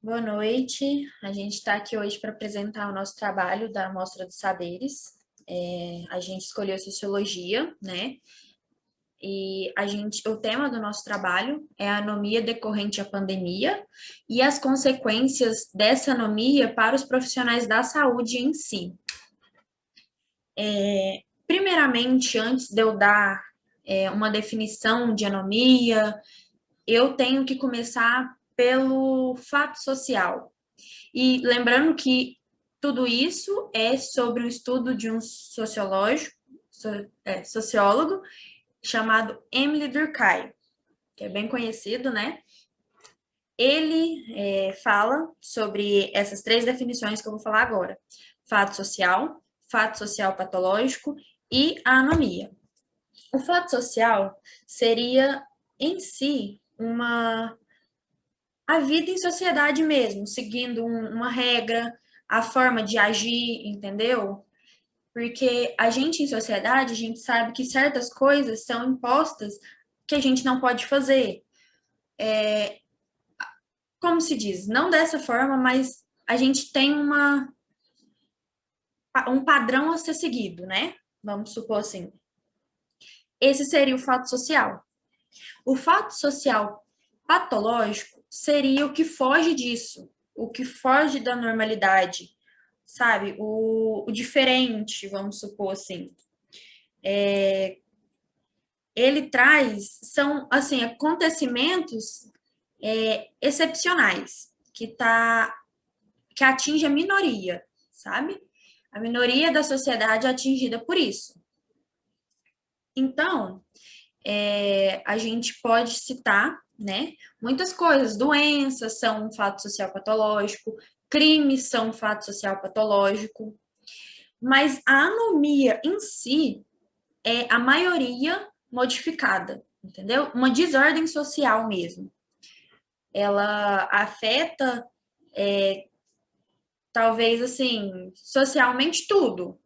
Boa noite. A gente está aqui hoje para apresentar o nosso trabalho da Amostra dos Saberes. A gente escolheu Sociologia, né? O tema do nosso trabalho é a anomia decorrente à pandemia e as consequências dessa anomia para os profissionais da saúde em si. Primeiramente, antes de eu dar uma definição de anomia, eu tenho que começar pelo fato social. E lembrando que tudo isso é sobre o estudo de um sociólogo chamado Emile Durkheim, que é bem conhecido, né? Ele fala sobre essas três definições que eu vou falar agora: fato social patológico e a anomia. O fato social seria, em si, a vida em sociedade mesmo, seguindo uma regra, a forma de agir, entendeu? Porque a gente em sociedade, a gente sabe que certas coisas são impostas que a gente não pode fazer. Como se diz? Não dessa forma, mas a gente tem um padrão a ser seguido, né? Vamos supor assim. Esse seria o fato social. O fato social patológico seria o que foge disso, o que foge da normalidade, sabe? O diferente, vamos supor assim. Ele traz, são, assim, acontecimentos excepcionais, que atinge a minoria, sabe? A minoria da sociedade é atingida por isso. Então, a gente pode citar, né, muitas coisas. Doenças são um fato social patológico, crimes são um fato social patológico, mas a anomia em si é a maioria modificada, entendeu? Uma desordem social mesmo. Ela afeta, talvez assim, socialmente tudo.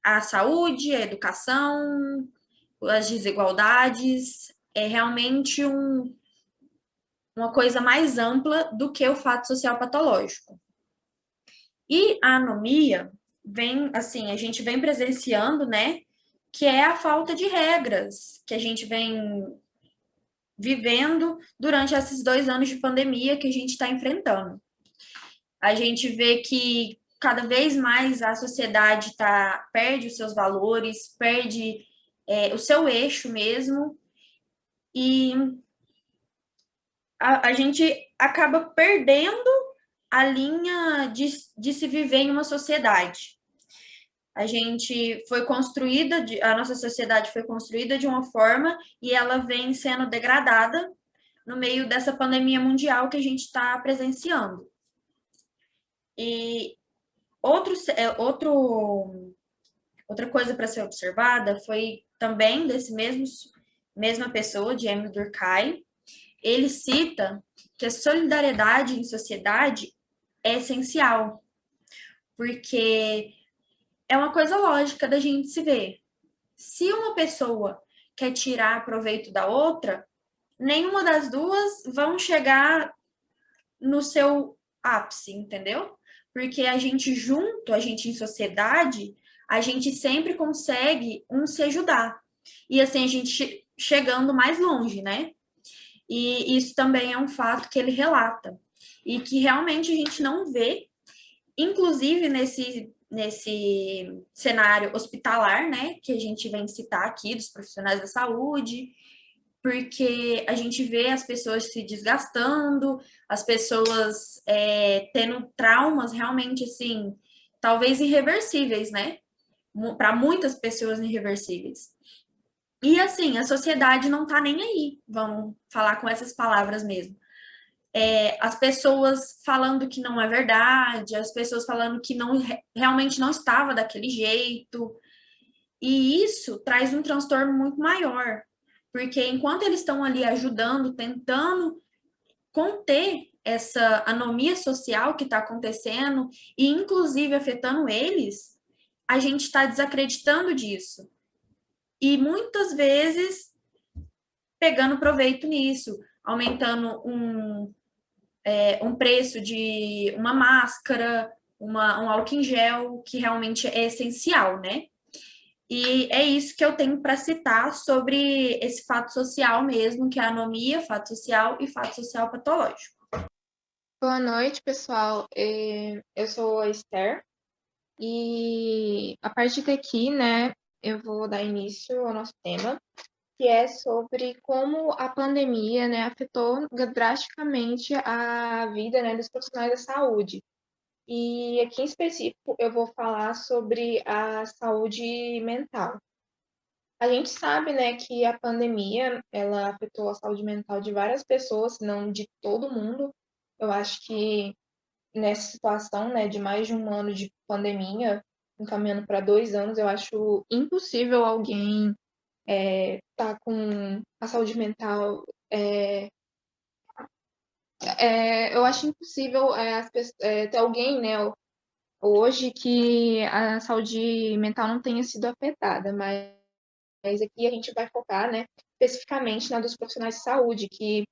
A saúde, a educação, as desigualdades, é realmente uma coisa mais ampla do que o fato social patológico. E a anomia vem, assim, a gente vem presenciando, né, que é a falta de regras que a gente vem vivendo durante esses 2 anos de pandemia que a gente está enfrentando. A gente vê que cada vez mais a sociedade perde os seus valores, perde o seu eixo mesmo, e a gente acaba perdendo a linha de se viver em uma sociedade. A nossa sociedade foi construída de uma forma e ela vem sendo degradada no meio dessa pandemia mundial que a gente está presenciando. E outro, outra coisa para ser observada foi também mesma pessoa, de Emile Durkheim. Ele cita que a solidariedade em sociedade é essencial, porque é uma coisa lógica da gente se ver. Se uma pessoa quer tirar proveito da outra, nenhuma das duas vão chegar no seu ápice, entendeu? Porque a gente junto, a gente em sociedade, a gente sempre consegue se ajudar. E assim a gente chegando mais longe, né? E isso também é um fato que ele relata. E que realmente a gente não vê, inclusive nesse cenário hospitalar, né, que a gente vem citar aqui, dos profissionais da saúde, porque a gente vê as pessoas se desgastando, as pessoas tendo traumas realmente, assim, talvez irreversíveis, né? Para muitas pessoas irreversíveis. E assim, a sociedade não tá nem aí, vamos falar com essas palavras mesmo. As pessoas falando que não é verdade, as pessoas falando que realmente não estava daquele jeito. E isso traz um transtorno muito maior, porque enquanto eles estão ali ajudando, tentando conter essa anomia social que está acontecendo e inclusive afetando eles, a gente está desacreditando disso. E muitas vezes pegando proveito nisso, aumentando um preço de uma máscara, um álcool em gel, que realmente é essencial, né? E é isso que eu tenho para citar sobre esse fato social mesmo, que é a anomia, fato social e fato social patológico. Boa noite, pessoal. Eu sou a Esther e a partir daqui, né, eu vou dar início ao nosso tema, que é sobre como a pandemia, né, afetou drasticamente a vida, né, dos profissionais da saúde. E aqui em específico eu vou falar sobre a saúde mental. A gente sabe, né, que a pandemia, ela afetou a saúde mental de várias pessoas, não de todo mundo. Eu acho que nessa situação, né, de mais de um ano de pandemia, encaminhando para 2 anos, eu acho impossível alguém tá com a saúde mental. Eu acho impossível ter alguém, né, hoje que a saúde mental não tenha sido afetada, mas aqui a gente vai focar, né, especificamente na dos profissionais de saúde, que,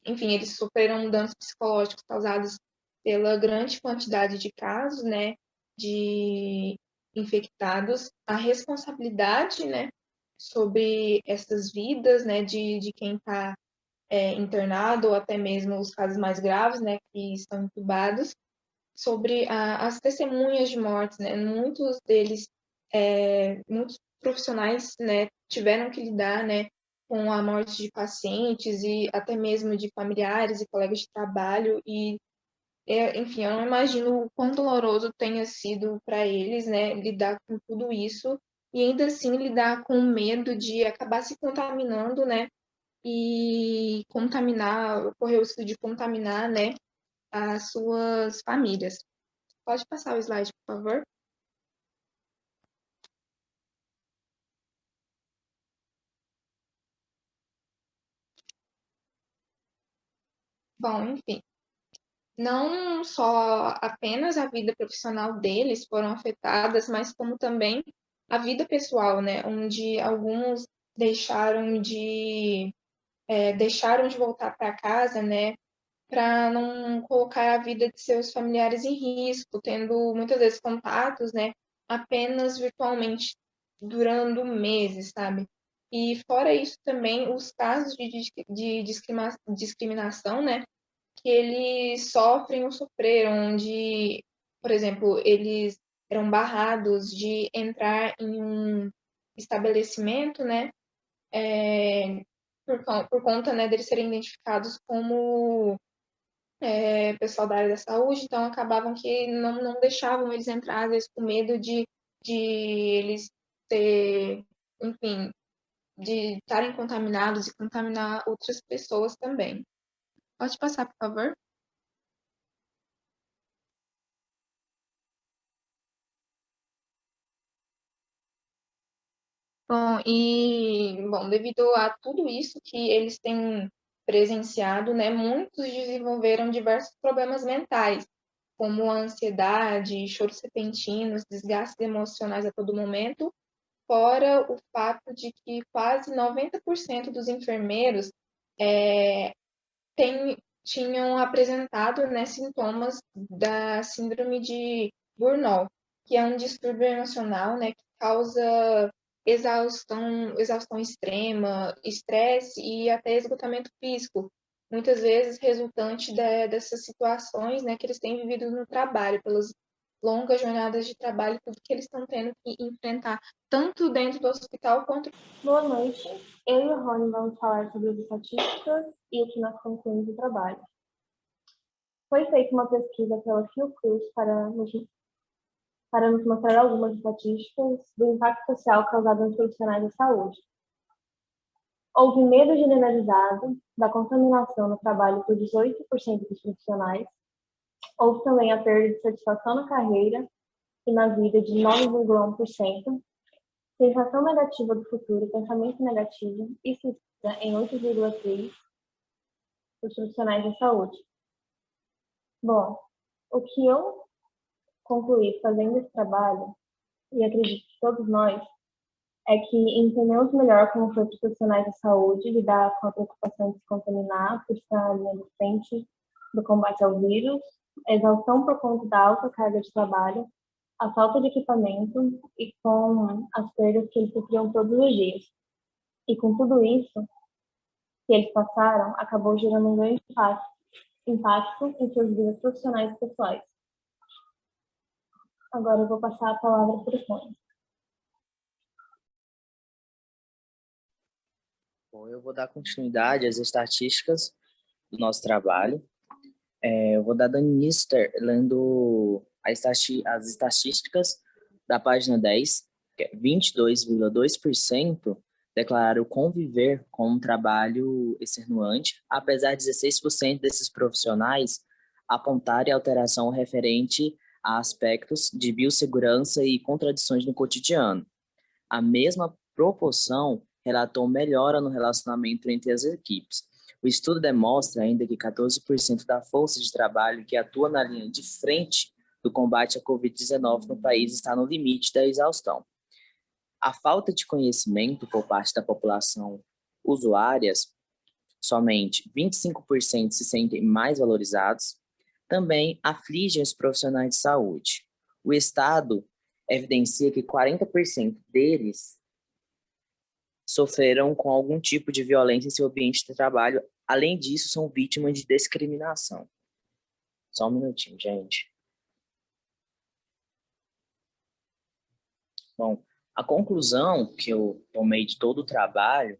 enfim, eles sofreram danos psicológicos causados pela grande quantidade de casos, né, de infectados, a responsabilidade, né, sobre essas vidas, né, de quem está internado, ou até mesmo os casos mais graves, né, que estão entubados, sobre as testemunhas de mortes, né, muitos profissionais, né, tiveram que lidar, né, com a morte de pacientes e até mesmo de familiares e colegas de trabalho e enfim, eu não imagino o quão doloroso tenha sido para eles, né, lidar com tudo isso e ainda assim lidar com o medo de acabar se contaminando, né, e correr o risco de contaminar, né, as suas famílias. Pode passar o slide, por favor? Bom, enfim, não só apenas a vida profissional deles foram afetadas, mas como também a vida pessoal, né? Onde alguns deixaram de voltar para casa, né? Para não colocar a vida de seus familiares em risco, tendo muitas vezes contatos, né? Apenas virtualmente, durando meses, sabe? E fora isso também os casos de discriminação, né? Que eles sofrem ou sofreram, onde, por exemplo, eles eram barrados de entrar em um estabelecimento, né, por conta, né, deles serem identificados como pessoal da área da saúde, então acabavam que não deixavam eles entrar, às vezes com medo de eles ter, enfim, de estarem contaminados e contaminar outras pessoas também. Pode passar, por favor? Bom, devido a tudo isso que eles têm presenciado, né, muitos desenvolveram diversos problemas mentais, como a ansiedade, choros repentinos, desgastes emocionais a todo momento, fora o fato de que quase 90% dos enfermeiros é, tinham apresentado, né, sintomas da síndrome de Burnout, que é um distúrbio emocional, né, que causa exaustão extrema, estresse e até esgotamento físico, muitas vezes resultante dessas situações, né, que eles têm vivido no trabalho, pelas longas jornadas de trabalho, tudo que eles estão tendo que enfrentar, tanto dentro do hospital quanto... Boa noite, eu e o Rony vamos falar sobre as estatísticas e o que nós concluímos do trabalho. Foi feita uma pesquisa pela Fiocruz para nos mostrar algumas estatísticas do impacto social causado nos profissionais da saúde. Houve medo generalizado da contaminação no trabalho por 18% dos profissionais. Houve também a perda de satisfação na carreira e na vida de 9,1%. Sensação negativa do futuro, pensamento negativo e suicida em 8,3% dos profissionais da saúde. Bom, o que eu concluí fazendo esse trabalho, e acredito que todos nós, é que entendemos melhor como foi para os profissionais da saúde lidar com a preocupação de se contaminar por estar na linha de frente do combate ao vírus, a exaustão por conta da alta carga de trabalho, a falta de equipamento e com as perdas que eles sofriam todos os dias. E com tudo isso que eles passaram, acabou gerando um grande impacto em suas vidas profissionais e pessoais. Agora eu vou passar a palavra para o Tony. Bom, eu vou dar continuidade às estatísticas do nosso trabalho. Eu vou dar início lendo as estatísticas da página 10, que é 22,2% declararam conviver com um trabalho extenuante, apesar de 16% desses profissionais apontarem alteração referente a aspectos de biossegurança e contradições no cotidiano. A mesma proporção relatou melhora no relacionamento entre as equipes. O estudo demonstra ainda que 14% da força de trabalho que atua na linha de frente do combate à Covid-19 no país está no limite da exaustão. A falta de conhecimento por parte da população usuárias, somente 25% se sentem mais valorizados, também aflige os profissionais de saúde. O Estado evidencia que 40% deles sofreram com algum tipo de violência em seu ambiente de trabalho. Além disso, são vítimas de discriminação. Só um minutinho, gente. Bom, a conclusão que eu tomei de todo o trabalho,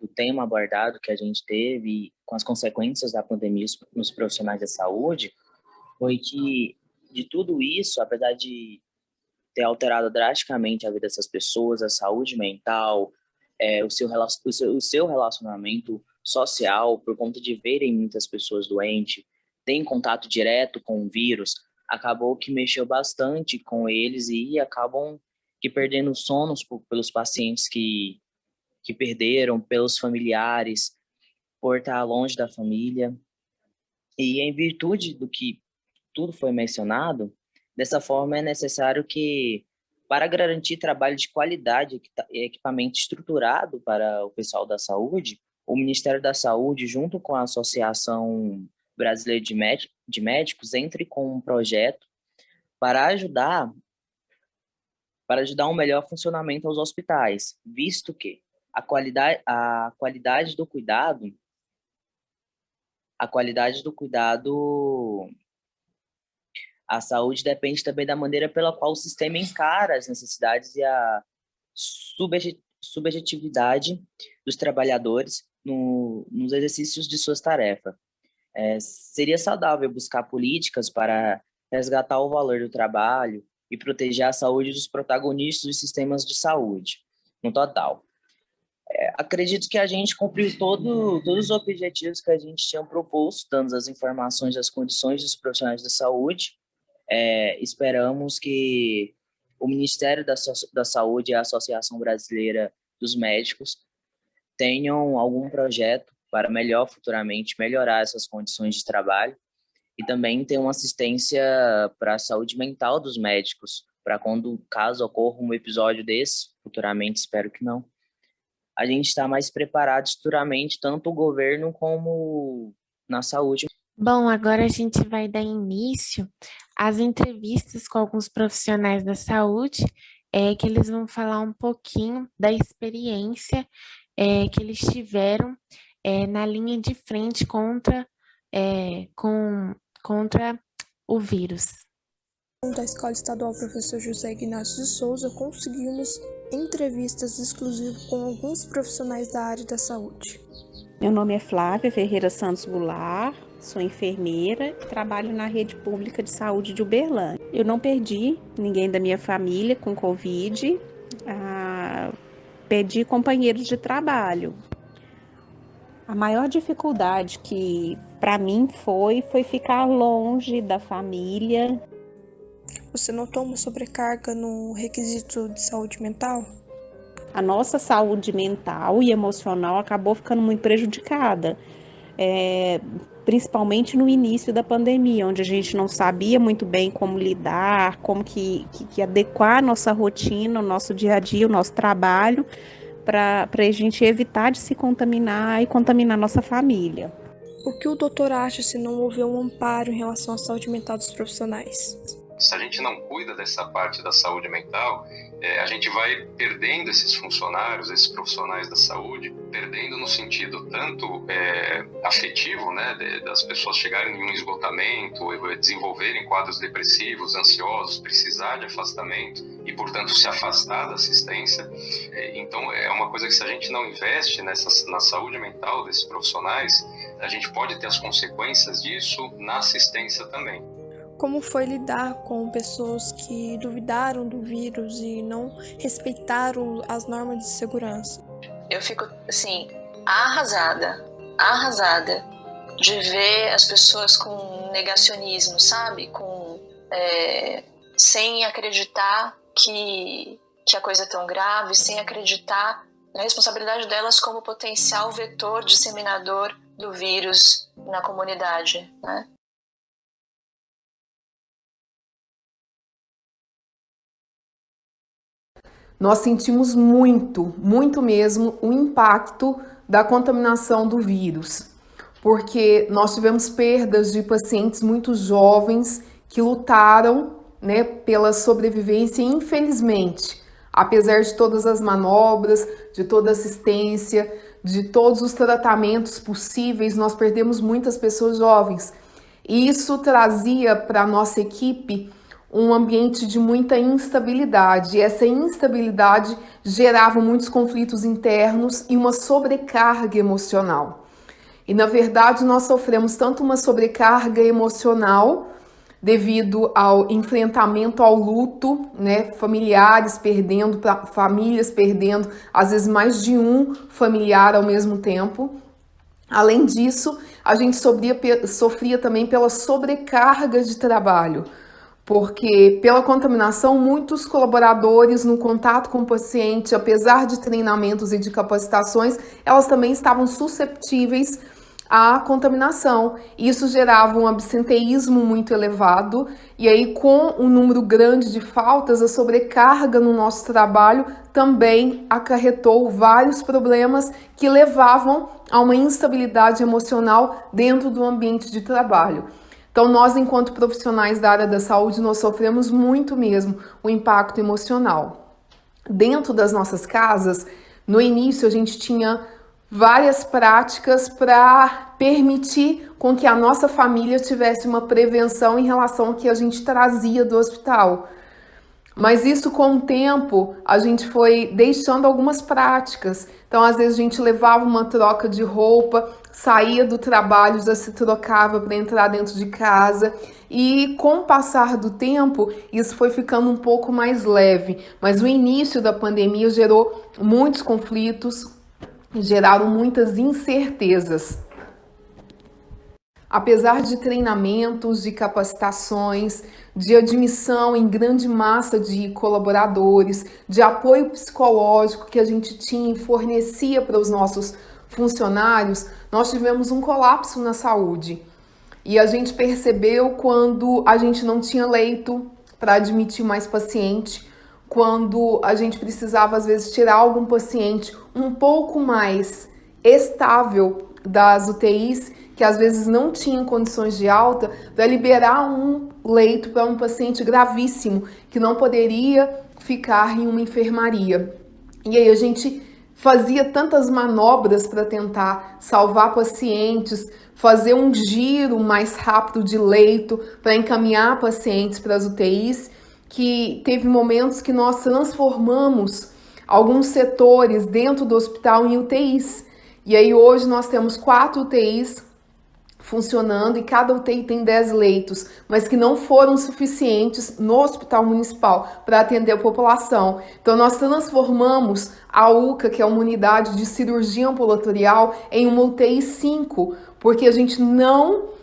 do tema abordado que a gente teve, com as consequências da pandemia nos profissionais da saúde, foi que, de tudo isso, apesar de ter alterado drasticamente a vida dessas pessoas, a saúde mental, o seu relacionamento social, por conta de verem muitas pessoas doentes, terem contato direto com o vírus, acabou que mexeu bastante com eles e acabam que perdendo sonos pelos pacientes que perderam, pelos familiares, por estar longe da família. E em virtude do que tudo foi mencionado, dessa forma é necessário que, para garantir trabalho de qualidade e equipamento estruturado para o pessoal da saúde, o Ministério da Saúde, junto com a Associação Brasileira de Médicos, entre com um projeto para ajudar um melhor funcionamento aos hospitais, visto que a qualidade do cuidado, a saúde depende também da maneira pela qual o sistema encara as necessidades e a subjetividade dos trabalhadores nos exercícios de suas tarefas. Seria saudável buscar políticas para resgatar o valor do trabalho e proteger a saúde dos protagonistas dos sistemas de saúde, no total. Acredito que a gente cumpriu todos os objetivos que a gente tinha proposto, dando as informações das condições dos profissionais da saúde. Esperamos que o Ministério da Saúde e a Associação Brasileira dos Médicos tenham algum projeto para futuramente melhorar essas condições de trabalho e também ter uma assistência para a saúde mental dos médicos, para quando, caso ocorra um episódio desse, futuramente espero que não, a gente está mais preparado futuramente, tanto o governo como na saúde. Bom, agora a gente vai dar início às entrevistas com alguns profissionais da saúde, que eles vão falar um pouquinho da experiência que eles tiveram na linha de frente contra o vírus. Da Escola Estadual Professor José Ignácio de Souza, conseguimos entrevistas exclusivas com alguns profissionais da área da saúde. Meu nome é Flávia Ferreira Santos Goulart, sou enfermeira e trabalho na rede pública de saúde de Uberlândia. Eu não perdi ninguém da minha família com Covid, perdi companheiros de trabalho. A maior dificuldade que para mim foi ficar longe da família. Você notou uma sobrecarga no requisito de saúde mental? A nossa saúde mental e emocional acabou ficando muito prejudicada, principalmente no início da pandemia, onde a gente não sabia muito bem como lidar, como que adequar a nossa rotina, o nosso dia a dia, o nosso trabalho, para a gente evitar de se contaminar e contaminar nossa família. O que o doutor acha se não houver um amparo em relação à saúde mental dos profissionais? Se a gente não cuida dessa parte da saúde mental, a gente vai perdendo esses funcionários, esses profissionais da saúde, perdendo no sentido tanto afetivo, né, das pessoas chegarem em um esgotamento, desenvolverem quadros depressivos, ansiosos, precisar de afastamento e, portanto, se afastar da assistência. Então, é uma coisa que, se a gente não investe na saúde mental desses profissionais, a gente pode ter as consequências disso na assistência também. Como foi lidar com pessoas que duvidaram do vírus e não respeitaram as normas de segurança? Eu fico, assim, arrasada de ver as pessoas com negacionismo, sabe? Sem acreditar que a coisa é tão grave, sem acreditar na responsabilidade delas como potencial vetor disseminador do vírus na comunidade, né? Nós sentimos muito mesmo o impacto da contaminação do vírus, porque nós tivemos perdas de pacientes muito jovens que lutaram, né, pela sobrevivência e, infelizmente, apesar de todas as manobras, de toda a assistência, de todos os tratamentos possíveis, nós perdemos muitas pessoas jovens. E isso trazia para a nossa equipe um ambiente de muita instabilidade. E essa instabilidade gerava muitos conflitos internos e uma sobrecarga emocional. E, na verdade, nós sofremos tanto uma sobrecarga emocional devido ao enfrentamento ao luto, né? Familiares perdendo, famílias perdendo, às vezes mais de um familiar ao mesmo tempo. Além disso, a gente sofria também pela sobrecarga de trabalho, porque pela contaminação, muitos colaboradores no contato com o paciente, apesar de treinamentos e de capacitações, elas também estavam susceptíveis à contaminação. Isso gerava um absenteísmo muito elevado, e aí, com um número grande de faltas, a sobrecarga no nosso trabalho também acarretou vários problemas que levavam a uma instabilidade emocional dentro do ambiente de trabalho. Então, nós, enquanto profissionais da área da saúde, nós sofremos muito mesmo o impacto emocional. Dentro das nossas casas, no início, a gente tinha várias práticas para permitir com que a nossa família tivesse uma prevenção em relação ao que a gente trazia do hospital. Mas isso, com o tempo, a gente foi deixando algumas práticas. Então, às vezes, a gente levava uma troca de roupa, saía do trabalho, já se trocava para entrar dentro de casa. E, com o passar do tempo, isso foi ficando um pouco mais leve. Mas o início da pandemia gerou muitos conflitos, geraram muitas incertezas. Apesar de treinamentos, de capacitações, de admissão em grande massa de colaboradores, de apoio psicológico que a gente tinha e fornecia para os nossos funcionários, nós tivemos um colapso na saúde. E a gente percebeu quando a gente não tinha leito para admitir mais paciente, quando a gente precisava, às vezes, tirar algum paciente um pouco mais estável das UTIs, que às vezes não tinham condições de alta, para liberar um leito para um paciente gravíssimo, que não poderia ficar em uma enfermaria. E aí a gente fazia tantas manobras para tentar salvar pacientes, fazer um giro mais rápido de leito para encaminhar pacientes para as UTIs, que teve momentos que nós transformamos alguns setores dentro do hospital em UTIs. E aí hoje nós temos 4 UTIs funcionando e cada UTI tem 10 leitos, mas que não foram suficientes no hospital municipal para atender a população. Então nós transformamos a UCA, que é uma unidade de cirurgia ambulatorial, em uma UTI 5, porque a gente não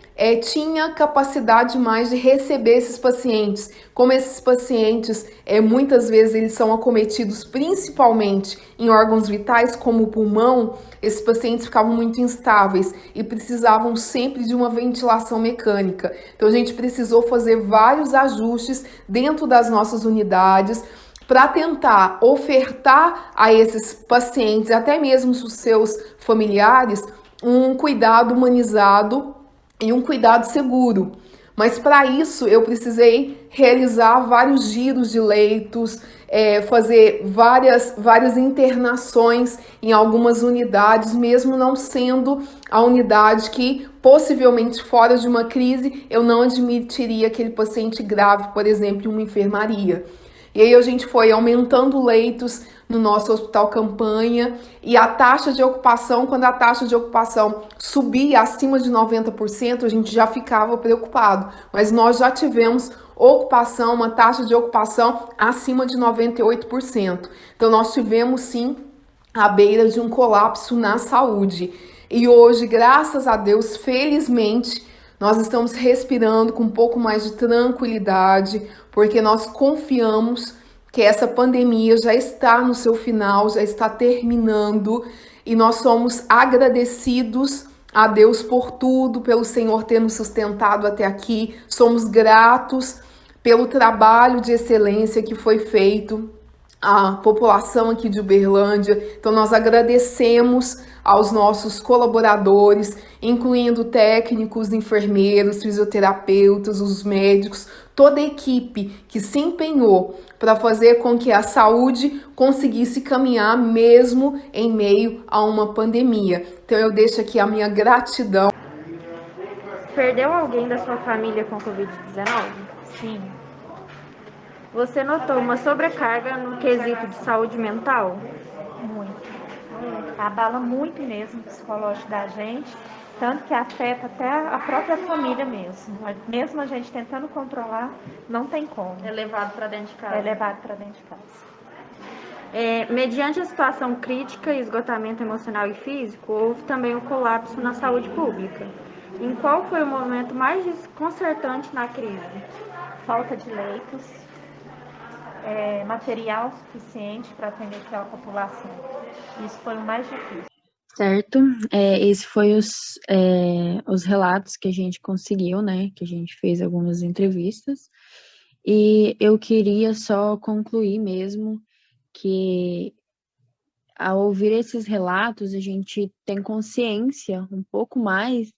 tinha capacidade mais de receber esses pacientes. Como esses pacientes, muitas vezes eles são acometidos principalmente em órgãos vitais, como o pulmão, esses pacientes ficavam muito instáveis e precisavam sempre de uma ventilação mecânica. Então a gente precisou fazer vários ajustes dentro das nossas unidades para tentar ofertar a esses pacientes, até mesmo os seus familiares, um cuidado humanizado e um cuidado seguro. Mas para isso eu precisei realizar vários giros de leitos, fazer várias internações em algumas unidades, mesmo não sendo a unidade que possivelmente fora de uma crise eu não admitiria aquele paciente grave, por exemplo, em uma enfermaria. E aí a gente foi aumentando leitos no nosso hospital campanha e a taxa de ocupação, quando a taxa de ocupação subia acima de 90%, a gente já ficava preocupado, mas nós já tivemos ocupação, uma taxa de ocupação acima de 98%. Então nós tivemos sim à beira de um colapso na saúde. E hoje, graças a Deus, felizmente, nós estamos respirando com um pouco mais de tranquilidade, porque nós confiamos que essa pandemia já está no seu final, já está terminando, e nós somos agradecidos a Deus por tudo, pelo Senhor ter nos sustentado até aqui. Somos gratos pelo trabalho de excelência que foi feito à população aqui de Uberlândia. Então nós agradecemos aos nossos colaboradores, incluindo técnicos, enfermeiros, fisioterapeutas, os médicos, toda a equipe que se empenhou para fazer com que a saúde conseguisse caminhar mesmo em meio a uma pandemia. Então eu deixo aqui a minha gratidão. Perdeu alguém da sua família com Covid-19? Sim. Você notou uma sobrecarga no quesito de saúde mental? Muito. Abala muito mesmo o psicológico da gente, tanto que afeta até a própria família mesmo. Mesmo a gente tentando controlar, não tem como. É levado para dentro de casa. É levado para dentro de casa. Mediante a situação crítica e esgotamento emocional e físico, houve também um colapso na saúde pública. Em qual foi o momento mais desconcertante na crise? Falta de leitos, material suficiente para atender aquela população. Isso foi o mais difícil. Certo, esse foi os relatos que a gente conseguiu, né, que a gente fez algumas entrevistas, e eu queria só concluir mesmo que ao ouvir esses relatos a gente tem consciência um pouco mais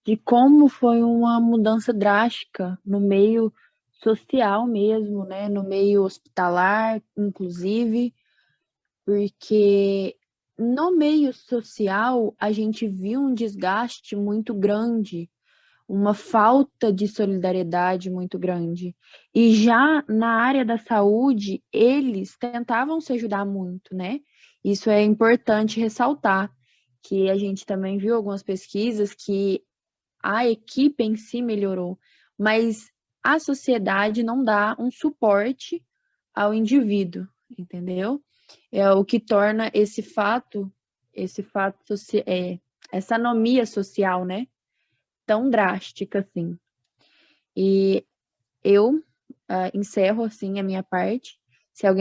de como foi uma mudança drástica no meio social mesmo, né, no meio hospitalar, inclusive, porque no meio social a gente viu um desgaste muito grande, uma falta de solidariedade muito grande. E já na área da saúde, eles tentavam se ajudar muito, né? Isso é importante ressaltar, que a gente também viu algumas pesquisas que a equipe em si melhorou, mas a sociedade não dá um suporte ao indivíduo, entendeu? É o que torna essa anomia social, né, tão drástica assim. E eu encerro assim a minha parte. Se alguém